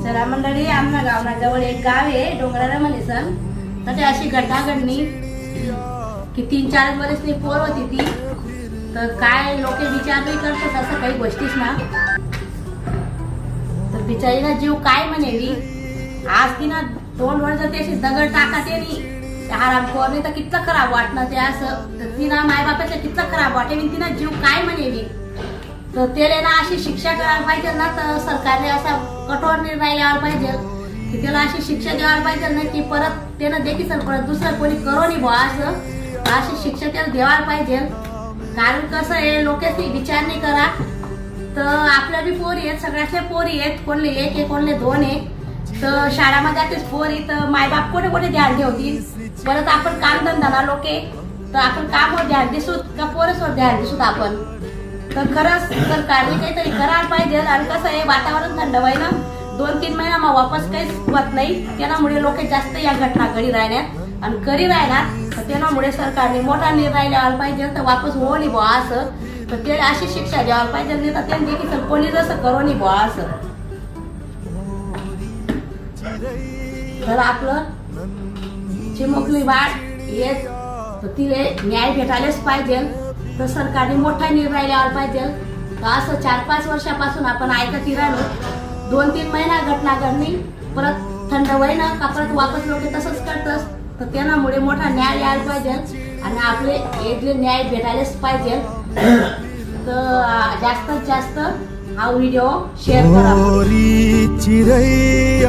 चला मंडळी, आमच्या गावना जवळ एक गाव आहे डोंगराला म्हणेसन. तर ते अशी घटना घडली की 3-4 वर्षनी पोर होती ती. तर काय लोक विचारही करतात असं काही गोष्टीच ना. तर बिचारीला जीव काय म्हणेली. आज तिनं 2 वर्ष त्याशी दगड टाका त्यांनी हराम खोरने तर कितलं खराब वाटणं ते असं. तर तिनं मायबापाच्या कितलं खराब वाटेल तिनं जीव काय म्हणेली. तर त्याला ना अशी शिक्षा करायला पाहिजे ना. तर सरकारने असा कठोर निर्णय घ्यायला पाहिजे की त्याला अशी शिक्षा द्यायला पाहिजे ना की परत त्यानं देखील परत दुसरं कोणी करो नाही बुवा असं अशी शिक्षा त्याला द्यायला पाहिजे. कारण कसं आहे लोक विचार नाही करा. तर आपल्या बी पोरी आहेत, सगळ्यातल्या पोरी आहेत, कोणले 1 आहे कोणले 2 आहे. तर शाळामध्ये जातेच पोरी तर मायबाप कोठे कोठे ध्यान ठेवतील. परत आपण काम धंदा लोके तर आपण कामावर ध्यान दिसूत का पोरसवर ध्यान दिसूत आपण. तर खरंच सरकारने काहीतरी करायला पाहिजे. आणि कसं आहे वातावरण थंड व्हाय ना 2-3 महिना मग वापस काहीच होत नाही. त्यामुळे लोक जास्त या घटना घडी राहण्यात आणि करी राहणार. तर त्यामुळे सरकारने मोठा निर्णय घ्यायला पाहिजे. तर वापस हो नाही बुवा असं. तर त्याला अशी शिक्षा द्यायला पाहिजे नाही तर त्यांनी देखील कोणी जसं करो नाही बुवा असं. तर आपलं चिमुकली बाळ येत तर तिला न्याय भेटायलाच पाहिजे. तर सरकारने मोठा निर्णय घ्यायला पाहिजे. तर असं 4-5 वर्षापासून आपण ऐकत राहिलो. 2-3 महिना घटना घडली परत थंड होई ना का परत वापस लोक तसंच करतस. तर त्यामुळे मोठा न्याय यायला पाहिजे आणि आपले इथले न्याय भेटायलाच पाहिजे. तर जास्तीत जास्त हा व्हिडिओ शेअर करा.